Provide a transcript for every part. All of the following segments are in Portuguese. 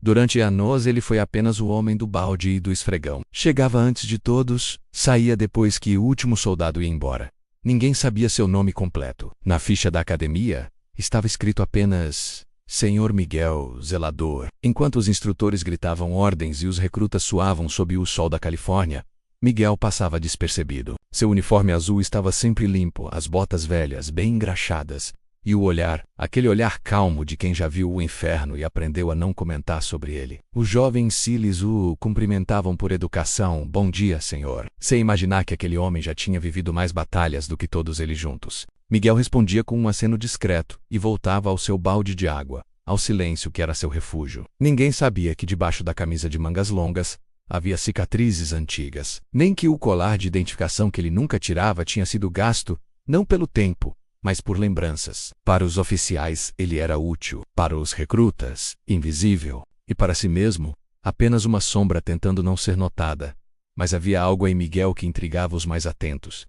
Durante anos ele foi apenas o homem do balde e do esfregão. Chegava antes de todos, saía depois que o último soldado ia embora. Ninguém sabia seu nome completo. Na ficha da academia, estava escrito apenas Senhor Miguel, zelador. Enquanto os instrutores gritavam ordens e os recrutas suavam sob o sol da Califórnia, Miguel passava despercebido. Seu uniforme azul estava sempre limpo, as botas velhas, bem engraxadas, e o olhar, aquele olhar calmo de quem já viu o inferno e aprendeu a não comentar sobre ele. Os jovens Siles o cumprimentavam por educação. Bom dia, senhor. Sem imaginar que aquele homem já tinha vivido mais batalhas do que todos eles juntos. Miguel respondia com um aceno discreto e voltava ao seu balde de água, ao silêncio que era seu refúgio. Ninguém sabia que debaixo da camisa de mangas longas havia cicatrizes antigas, nem que o colar de identificação que ele nunca tirava tinha sido gasto, não pelo tempo, mas por lembranças. Para os oficiais, ele era útil. Para os recrutas, invisível. E para si mesmo, apenas uma sombra tentando não ser notada. Mas havia algo em Miguel que intrigava os mais atentos.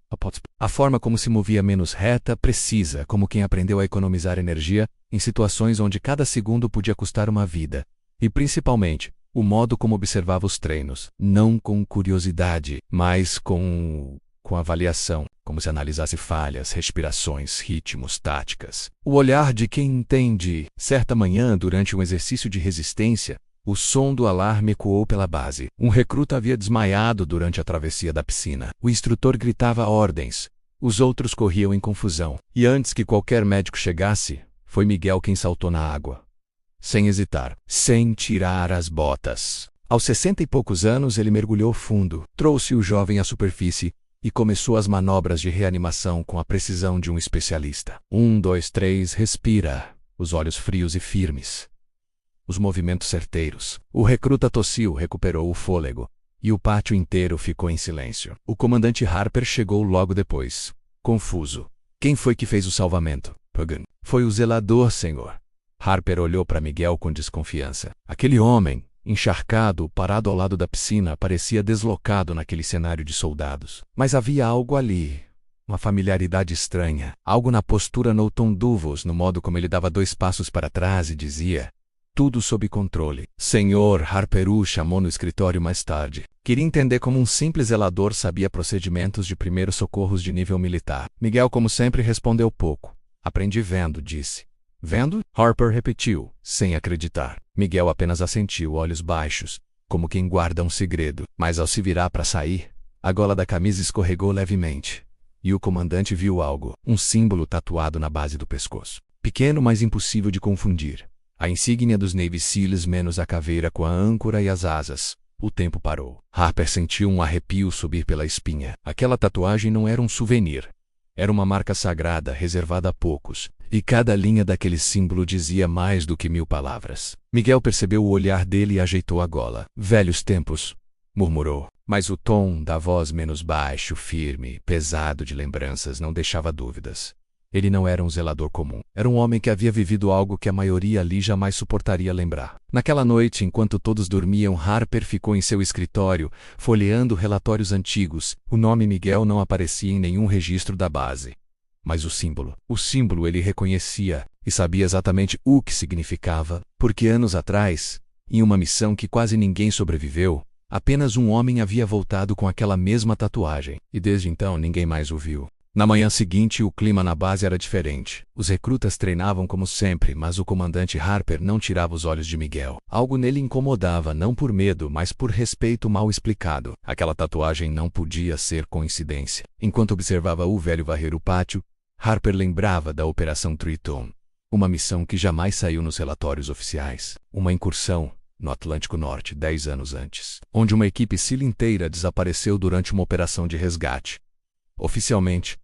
A forma como se movia menos reta, precisa, como quem aprendeu a economizar energia em situações onde cada segundo podia custar uma vida. E principalmente, o modo como observava os treinos. Não com curiosidade, mas com avaliação, como se analisasse falhas, respirações, ritmos, táticas. O olhar de quem entende. Certa manhã, durante um exercício de resistência, o som do alarme ecoou pela base. Um recruta havia desmaiado durante a travessia da piscina. O instrutor gritava ordens. Os outros corriam em confusão. E antes que qualquer médico chegasse, foi Miguel quem saltou na água. Sem hesitar, sem tirar as botas. Aos 60 e poucos anos, ele mergulhou fundo, trouxe o jovem à superfície e começou as manobras de reanimação com a precisão de um especialista. 1, 2, 3, respira. Os olhos frios e firmes. Os movimentos certeiros. O recruta tossiu, recuperou o fôlego, e o pátio inteiro ficou em silêncio. O comandante Harper chegou logo depois, confuso. Quem foi que fez o salvamento? Pagan. Foi o zelador, senhor. Harper olhou para Miguel com desconfiança. Aquele homem, encharcado, parado ao lado da piscina, parecia deslocado naquele cenário de soldados. Mas havia algo ali, uma familiaridade estranha, algo na postura no tom Duvos, no modo como ele dava 2 passos para trás e dizia, tudo sob controle. Senhor, Harper o chamou no escritório mais tarde. Queria entender como um simples zelador sabia procedimentos de primeiros socorros de nível militar. Miguel, como sempre, respondeu pouco. Aprendi vendo, disse. Vendo? Harper repetiu, sem acreditar. Miguel apenas assentiu, olhos baixos, como quem guarda um segredo. Mas ao se virar para sair, a gola da camisa escorregou levemente. E o comandante viu algo, um símbolo tatuado na base do pescoço. Pequeno, mas impossível de confundir. A insígnia dos Navy Seals menos a caveira com a âncora e as asas. O tempo parou. Harper sentiu um arrepio subir pela espinha. Aquela tatuagem não era um souvenir. Era uma marca sagrada, reservada a poucos, e cada linha daquele símbolo dizia mais do que 1000 palavras. Miguel percebeu o olhar dele e ajeitou a gola. Velhos tempos, murmurou, mas o tom da voz menos baixo, firme, pesado de lembranças não deixava dúvidas. Ele não era um zelador comum. Era um homem que havia vivido algo que a maioria ali jamais suportaria lembrar. Naquela noite, enquanto todos dormiam, Harper ficou em seu escritório, folheando relatórios antigos. O nome Miguel não aparecia em nenhum registro da base. Mas o símbolo ele reconhecia e sabia exatamente o que significava, porque anos atrás, em uma missão que quase ninguém sobreviveu, apenas um homem havia voltado com aquela mesma tatuagem, e desde então ninguém mais o viu. Na manhã seguinte, o clima na base era diferente. Os recrutas treinavam como sempre, mas o comandante Harper não tirava os olhos de Miguel. Algo nele incomodava, não por medo, mas por respeito mal explicado. Aquela tatuagem não podia ser coincidência. Enquanto observava o velho varrer o pátio, Harper lembrava da Operação Triton, uma missão que jamais saiu nos relatórios oficiais. Uma incursão no Atlântico Norte 10 anos antes, onde uma equipe SEAL inteira desapareceu durante uma operação de resgate. Oficialmente,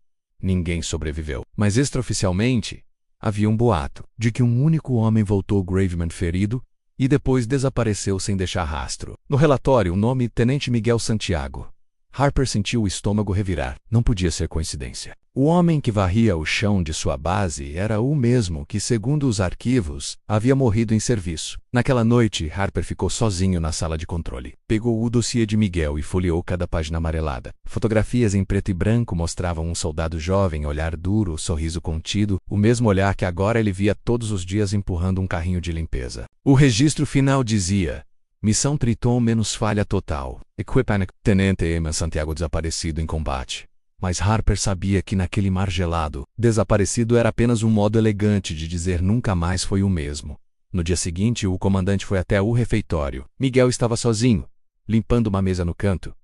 ninguém sobreviveu. Mas extraoficialmente, havia um boato de que um único homem voltou gravemente ferido e depois desapareceu sem deixar rastro. No relatório, o nome Tenente Miguel Santiago. Harper sentiu o estômago revirar. Não podia ser coincidência. O homem que varria o chão de sua base era o mesmo que, segundo os arquivos, havia morrido em serviço. Naquela noite, Harper ficou sozinho na sala de controle. Pegou o dossiê de Miguel e folheou cada página amarelada. Fotografias em preto e branco mostravam um soldado jovem, olhar duro, sorriso contido, o mesmo olhar que agora ele via todos os dias empurrando um carrinho de limpeza. O registro final dizia: Missão Triton menos falha total. Equipment Tenente Eman Santiago desaparecido em combate. Mas Harper sabia que naquele mar gelado, desaparecido era apenas um modo elegante de dizer nunca mais foi o mesmo. No dia seguinte, o comandante foi até o refeitório. Miguel estava sozinho, limpando uma mesa no canto.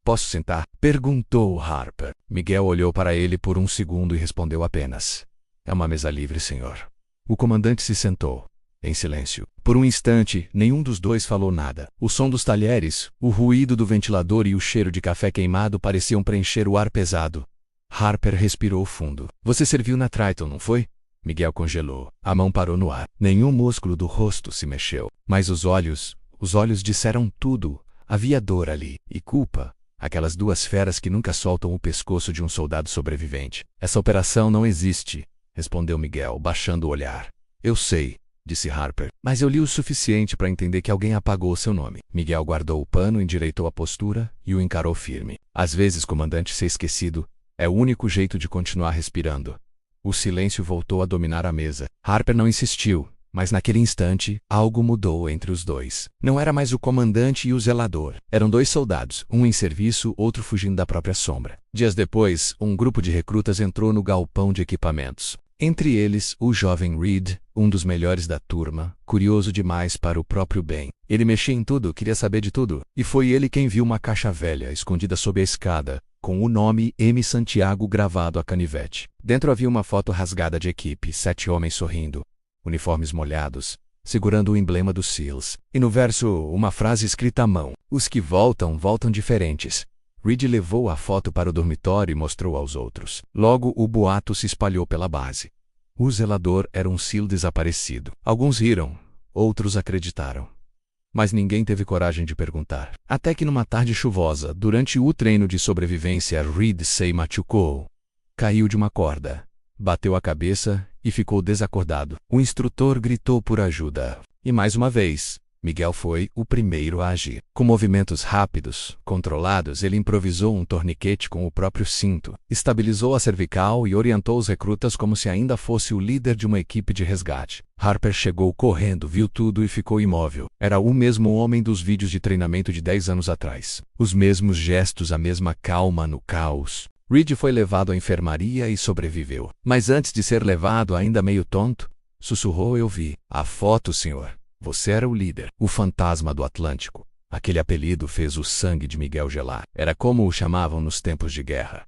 Posso sentar? Perguntou Harper. Miguel olhou para ele por um segundo e respondeu apenas: É uma mesa livre, senhor. O comandante se sentou, em silêncio. Por um instante, nenhum dos dois falou nada. O som dos talheres, o ruído do ventilador e o cheiro de café queimado pareciam preencher o ar pesado. Harper respirou fundo. Você serviu na Triton, não foi? Miguel congelou. A mão parou no ar. Nenhum músculo do rosto se mexeu. Mas os olhos disseram tudo. Havia dor ali. E culpa. Aquelas duas feras que nunca soltam o pescoço de um soldado sobrevivente. Essa operação não existe, respondeu Miguel, baixando o olhar. Eu sei, disse Harper, mas eu li o suficiente para entender que alguém apagou seu nome. Miguel guardou o pano, endireitou a postura e o encarou firme. Às vezes, comandante, ser esquecido é o único jeito de continuar respirando. O silêncio voltou a dominar a mesa. Harper não insistiu, mas naquele instante, algo mudou entre os dois. Não era mais o comandante e o zelador. Eram dois soldados, um em serviço, outro fugindo da própria sombra. Dias depois, um grupo de recrutas entrou no galpão de equipamentos. Entre eles, o jovem Reed, um dos melhores da turma, curioso demais para o próprio bem. Ele mexia em tudo, queria saber de tudo. E foi ele quem viu uma caixa velha, escondida sob a escada, com o nome M. Santiago gravado a canivete. Dentro havia uma foto rasgada de equipe, 7 homens sorrindo, uniformes molhados, segurando o emblema dos SEALs. E no verso, uma frase escrita à mão: Os que voltam, voltam diferentes. Reed levou a foto para o dormitório e mostrou aos outros. Logo, o boato se espalhou pela base. O zelador era um SEAL desaparecido. Alguns riram, outros acreditaram. Mas ninguém teve coragem de perguntar. Até que numa tarde chuvosa, durante o treino de sobrevivência, Reed se machucou. Caiu de uma corda, bateu a cabeça e ficou desacordado. O instrutor gritou por ajuda. E mais uma vez, Miguel foi o primeiro a agir. Com movimentos rápidos, controlados, ele improvisou um torniquete com o próprio cinto, estabilizou a cervical e orientou os recrutas como se ainda fosse o líder de uma equipe de resgate. Harper chegou correndo, viu tudo e ficou imóvel. Era o mesmo homem dos vídeos de treinamento de 10 anos atrás. Os mesmos gestos, a mesma calma no caos. Reed foi levado à enfermaria e sobreviveu. Mas antes de ser levado, ainda meio tonto, sussurrou: Eu vi a foto, senhor. Você era o líder, o fantasma do Atlântico. Aquele apelido fez o sangue de Miguel gelar. Era como o chamavam nos tempos de guerra.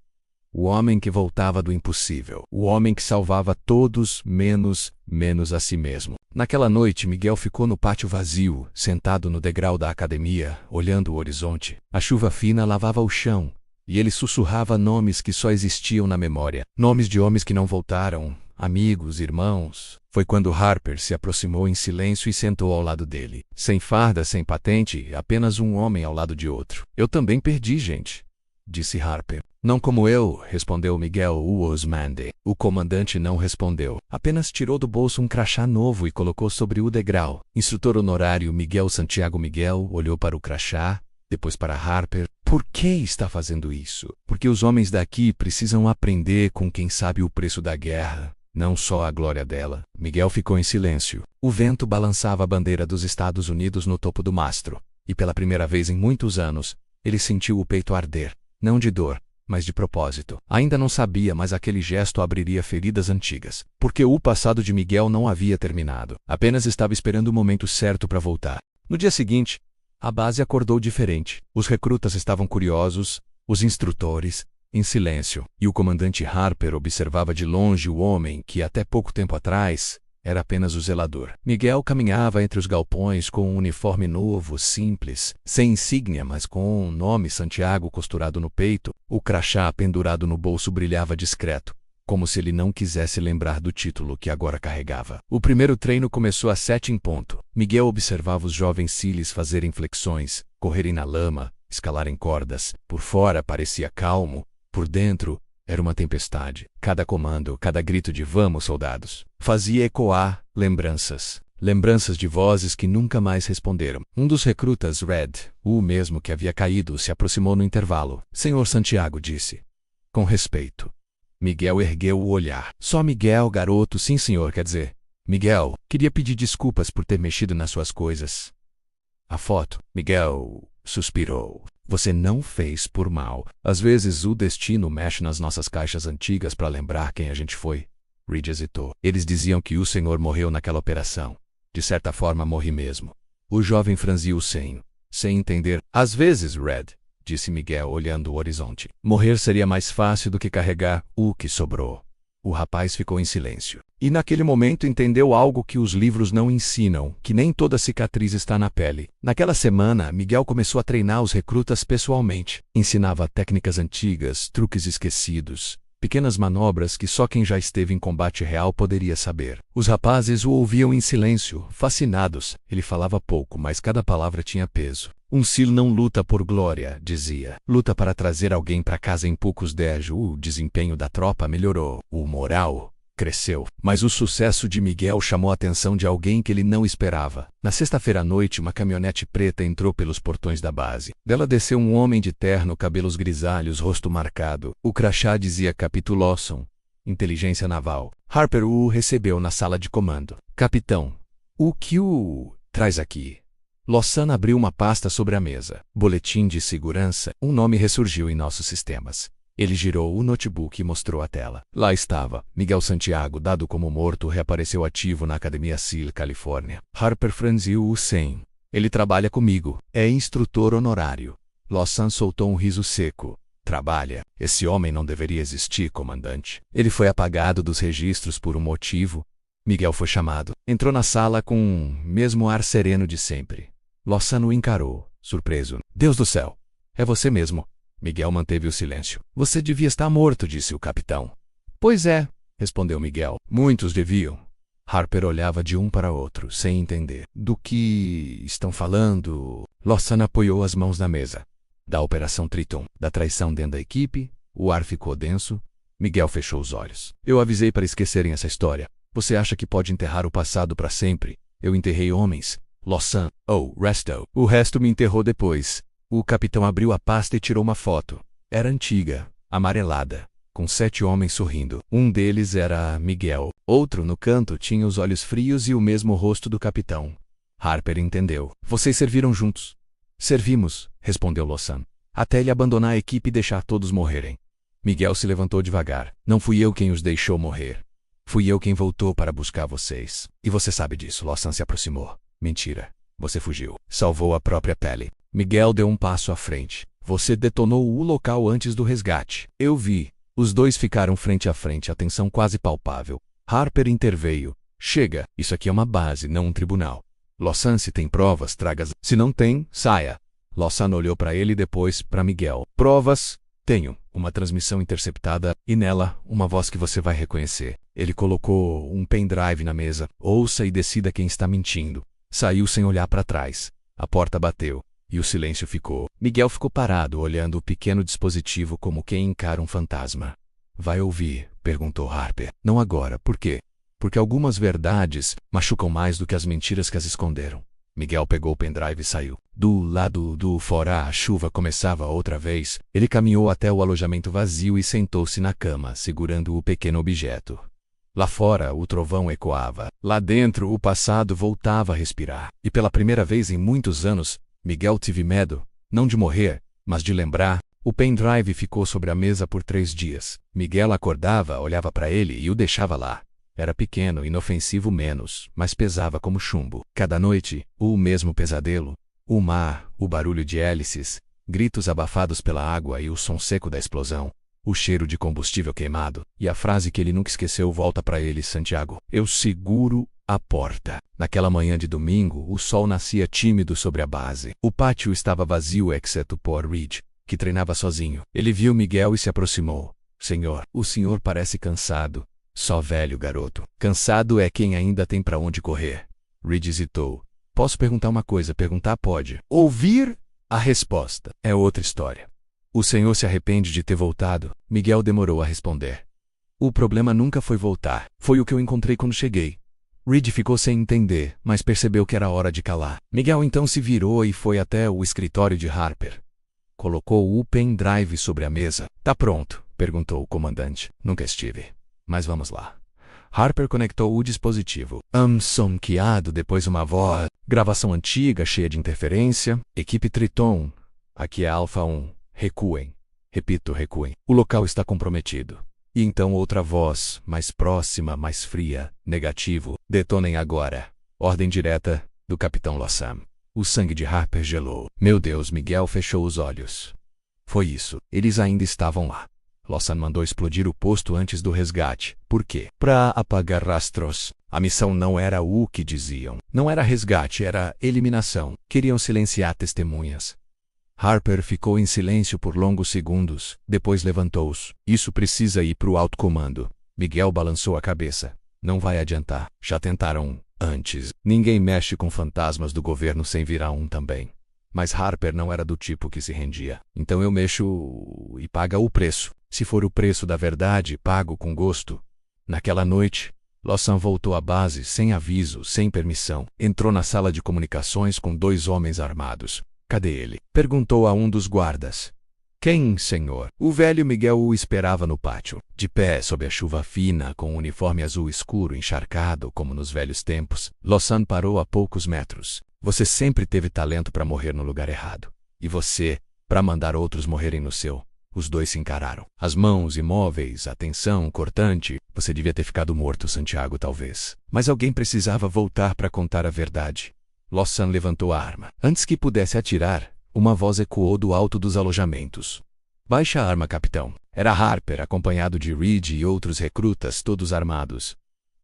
O homem que voltava do impossível. O homem que salvava todos, menos a si mesmo. Naquela noite, Miguel ficou no pátio vazio, sentado no degrau da academia, olhando o horizonte. A chuva fina lavava o chão, e ele sussurrava nomes que só existiam na memória. Nomes de homens que não voltaram. Amigos, irmãos. Foi quando Harper se aproximou em silêncio e sentou ao lado dele. Sem farda, sem patente, apenas um homem ao lado de outro. Eu também perdi gente, disse Harper. Não como eu, respondeu Miguel Usmande. O comandante não respondeu. Apenas tirou do bolso um crachá novo e colocou sobre o degrau. Instrutor honorário Miguel Santiago. Miguel olhou para o crachá, depois para Harper. Por que está fazendo isso? Porque os homens daqui precisam aprender com quem sabe o preço da guerra. Não só a glória dela. Miguel ficou em silêncio. O vento balançava a bandeira dos Estados Unidos no topo do mastro. E pela primeira vez em muitos anos, ele sentiu o peito arder. Não de dor, mas de propósito. Ainda não sabia, mas aquele gesto abriria feridas antigas. Porque o passado de Miguel não havia terminado. Apenas estava esperando o momento certo para voltar. No dia seguinte, a base acordou diferente. Os recrutas estavam curiosos, os instrutores em silêncio, e o comandante Harper observava de longe o homem que até pouco tempo atrás era apenas o zelador. Miguel caminhava entre os galpões com um uniforme novo, simples, sem insígnia, mas com o nome Santiago costurado no peito. O crachá pendurado no bolso brilhava discreto, como se ele não quisesse lembrar do título que agora carregava. O primeiro treino começou às 7 em ponto. Miguel observava os jovens SEALs fazerem flexões, correrem na lama, escalarem cordas. Por fora parecia calmo, por dentro Era uma tempestade. Cada comando, cada grito de "Vamos, soldados!" fazia ecoar lembranças. Lembranças de vozes que nunca mais responderam. Um dos recrutas, Red, o mesmo que havia caído, se aproximou no intervalo. "Senhor Santiago", disse. Com respeito. Miguel ergueu o olhar. "Só Miguel, garoto, sim senhor, quer dizer. Miguel, queria pedir desculpas por ter mexido nas suas coisas." A foto. Miguel suspirou. "Você não fez por mal. Às vezes o destino mexe nas nossas caixas antigas para lembrar quem a gente foi." Reed hesitou. "Eles diziam que o senhor morreu naquela operação. De certa forma, morri mesmo." O jovem franziu o senho, sem entender. "Às vezes, Red", disse Miguel, olhando o horizonte, "morrer seria mais fácil do que carregar o que sobrou." O rapaz ficou em silêncio. E naquele momento entendeu algo que os livros não ensinam, que nem toda cicatriz está na pele. Naquela semana, Miguel começou a treinar os recrutas pessoalmente. Ensinava técnicas antigas, truques esquecidos, pequenas manobras que só quem já esteve em combate real poderia saber. Os rapazes o ouviam em silêncio, fascinados. Ele falava pouco, mas cada palavra tinha peso. "Um SEAL não luta por glória", dizia. "Luta para trazer alguém para casa em poucos dias." O desempenho da tropa melhorou. O moral cresceu. Mas o sucesso de Miguel chamou a atenção de alguém que ele não esperava. Na sexta-feira à noite, uma caminhonete preta entrou pelos portões da base. Dela desceu um homem de terno, cabelos grisalhos, rosto marcado. O crachá dizia Capitão Lawson, Inteligência Naval. Harper o recebeu na sala de comando. "Capitão, o que o traz aqui?" Lawson abriu uma pasta sobre a mesa. "Boletim de segurança." Um nome ressurgiu em nossos sistemas. Ele girou o notebook e mostrou a tela. Lá estava. Miguel Santiago, dado como morto, reapareceu ativo na Academia SEAL, Califórnia. Harper franziu o senho. "Ele trabalha comigo. É instrutor honorário." Lawson soltou um riso seco. "Trabalha? Esse homem não deveria existir, comandante." "Ele foi apagado dos registros por um motivo." Miguel foi chamado. Entrou na sala com o mesmo ar sereno de sempre. Lawson o encarou, surpreso. "Deus do céu! É você mesmo." Miguel manteve o silêncio. "Você devia estar morto", disse o capitão. "Pois é", respondeu Miguel. "Muitos deviam." Harper olhava de um para outro, sem entender. "Do que estão falando?" Lawson apoiou as mãos na mesa. "Da Operação Triton, da traição dentro da equipe." O ar ficou denso. Miguel fechou os olhos. "Eu avisei para esquecerem essa história. Você acha que pode enterrar o passado para sempre? Eu enterrei homens." Lawson, resto. "O resto me enterrou depois." O capitão abriu a pasta e tirou uma foto. Era antiga, amarelada, com 7 homens sorrindo. Um deles era Miguel. Outro, no canto, tinha os olhos frios e o mesmo rosto do capitão. Harper entendeu. "Vocês serviram juntos?" "Servimos", respondeu Lawson, "até ele abandonar a equipe e deixar todos morrerem." Miguel se levantou devagar. "Não fui eu quem os deixou morrer. Fui eu quem voltou para buscar vocês. E você sabe disso." Lawson se aproximou. "Mentira. Você fugiu. Salvou a própria pele." Miguel deu um passo à frente. "Você detonou o local antes do resgate." "Eu vi." Os dois ficaram frente a frente, a tensão quase palpável. Harper interveio. "Chega, isso aqui é uma base, não um tribunal." "Lawson, se tem provas, traga-as. Se não tem, saia." Lawson olhou para ele e depois para Miguel. "Provas? Tenho. Uma transmissão interceptada e nela, uma voz que você vai reconhecer." Ele colocou um pendrive na mesa. "Ouça e decida quem está mentindo." Saiu sem olhar para trás. A porta bateu. E o silêncio ficou. Miguel ficou parado, olhando o pequeno dispositivo como quem encara um fantasma. "Vai ouvir?" perguntou Harper. "Não agora. Por quê?" "Porque algumas verdades machucam mais do que as mentiras que as esconderam." Miguel pegou o pendrive e saiu. Do lado do fora, a chuva começava outra vez. Ele caminhou até o alojamento vazio e sentou-se na cama, segurando o pequeno objeto. Lá fora, o trovão ecoava. Lá dentro, o passado voltava a respirar. E pela primeira vez em muitos anos, Miguel teve medo, não de morrer, mas de lembrar. O pendrive ficou sobre a mesa por 3 dias. Miguel acordava, olhava para ele e o deixava lá. Era pequeno, inofensivo menos, mas pesava como chumbo. Cada noite, o mesmo pesadelo. O mar, o barulho de hélices, gritos abafados pela água e o som seco da explosão. O cheiro de combustível queimado. E a frase que ele nunca esqueceu volta para ele, Santiago. "Eu seguro a porta." Naquela manhã de domingo, o sol nascia tímido sobre a base. O pátio estava vazio, exceto por Reed, que treinava sozinho. Ele viu Miguel e se aproximou. "Senhor, o senhor parece cansado." "Só velho, garoto. Cansado é quem ainda tem para onde correr." Reed hesitou. "Posso perguntar uma coisa?" "Perguntar pode. Ouvir a resposta é outra história." O senhor se arrepende de ter voltado? Miguel demorou a responder. O problema nunca foi voltar. Foi o que eu encontrei quando cheguei. Reed ficou sem entender, mas percebeu que era hora de calar. Miguel então se virou e foi até o escritório de Harper. Colocou o pendrive sobre a mesa. Tá pronto? Perguntou o comandante. Nunca estive. Mas vamos lá. Harper conectou o dispositivo. Sonqueado, depois uma voz. Gravação antiga, cheia de interferência. Equipe Triton. Aqui é Alpha 1. Recuem. Repito, recuem. O local está comprometido. E então outra voz, mais próxima, mais fria. Negativo. Detonem agora. Ordem direta do Capitão Lossam. O sangue de Harper gelou. Meu Deus, Miguel fechou os olhos. Foi isso. Eles ainda estavam lá. Lossam mandou explodir o posto antes do resgate. Por quê? Para apagar rastros. A missão não era o que diziam. Não era resgate, era eliminação. Queriam silenciar testemunhas. Harper ficou em silêncio por longos segundos, depois levantou-se. Isso precisa ir para o alto comando. Miguel balançou a cabeça. Não vai adiantar. Já tentaram antes. Ninguém mexe com fantasmas do governo sem virar um também. Mas Harper não era do tipo que se rendia. Então eu mexo e paga o preço. Se for o preço da verdade, pago com gosto. Naquela noite, Lossam voltou à base sem aviso, sem permissão. Entrou na sala de comunicações com 2 homens armados. Cadê ele? Perguntou a um dos guardas. Quem, senhor? O velho Miguel o esperava no pátio, de pé sob a chuva fina, com um uniforme azul escuro encharcado como nos velhos tempos. Lossam parou a poucos metros. Você sempre teve talento para morrer no lugar errado. E você, para mandar outros morrerem no seu. Os 2 se encararam. As mãos imóveis, a tensão cortante. Você devia ter ficado morto, Santiago, talvez. Mas alguém precisava voltar para contar a verdade. Lossam levantou a arma. Antes que pudesse atirar, uma voz ecoou do alto dos alojamentos. Baixe a arma, capitão. Era Harper, acompanhado de Reed e outros recrutas, todos armados.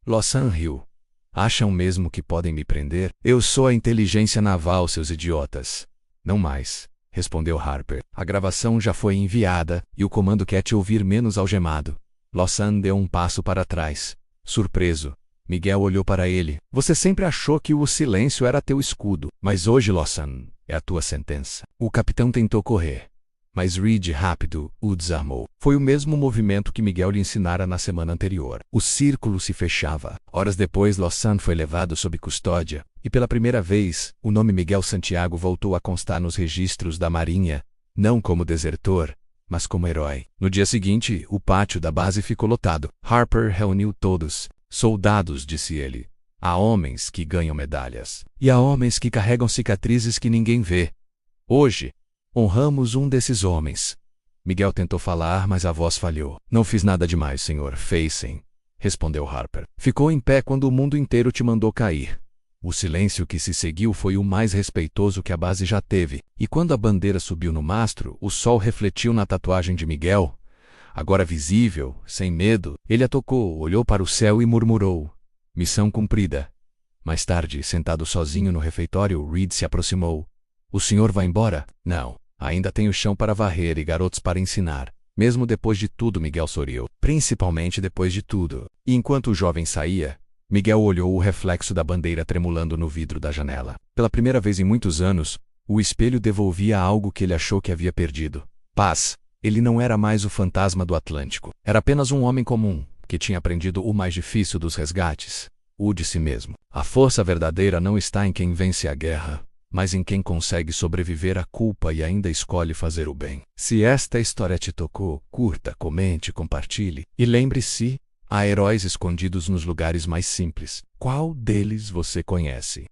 Lossam riu. Acham mesmo que podem me prender? Eu sou a inteligência naval, seus idiotas. Não mais, respondeu Harper. A gravação já foi enviada, e o comando quer te ouvir menos algemado. Lossam deu um passo para trás. Surpreso. Miguel olhou para ele. Você sempre achou que o silêncio era teu escudo. Mas hoje, Lossam, é a tua sentença. O capitão tentou correr. Mas Reed, rápido, o desarmou. Foi o mesmo movimento que Miguel lhe ensinara na semana anterior. O círculo se fechava. Horas depois, Lossam foi levado sob custódia. E pela primeira vez, o nome Miguel Santiago voltou a constar nos registros da Marinha. Não como desertor, mas como herói. No dia seguinte, o pátio da base ficou lotado. Harper reuniu todos. Soldados, disse ele. Há homens que ganham medalhas. E há homens que carregam cicatrizes que ninguém vê. Hoje, honramos um desses homens. Miguel tentou falar, mas a voz falhou. Não fiz nada demais, senhor. Fez sim, respondeu Harper. Ficou em pé quando o mundo inteiro te mandou cair. O silêncio que se seguiu foi o mais respeitoso que a base já teve. E quando a bandeira subiu no mastro, o sol refletiu na tatuagem de Miguel. Agora visível, sem medo, ele a tocou, olhou para o céu e murmurou. Missão cumprida. Mais tarde, sentado sozinho no refeitório, Reed se aproximou. O senhor vai embora? Não. Ainda tenho chão para varrer e garotos para ensinar. Mesmo depois de tudo, Miguel sorriu. Principalmente depois de tudo. E enquanto o jovem saía, Miguel olhou o reflexo da bandeira tremulando no vidro da janela. Pela primeira vez em muitos anos, o espelho devolvia algo que ele achou que havia perdido. Paz. Ele não era mais o fantasma do Atlântico. Era apenas um homem comum, que tinha aprendido o mais difícil dos resgates, o de si mesmo. A força verdadeira não está em quem vence a guerra, mas em quem consegue sobreviver à culpa e ainda escolhe fazer o bem. Se esta história te tocou, curta, comente, compartilhe. E lembre-se, há heróis escondidos nos lugares mais simples. Qual deles você conhece?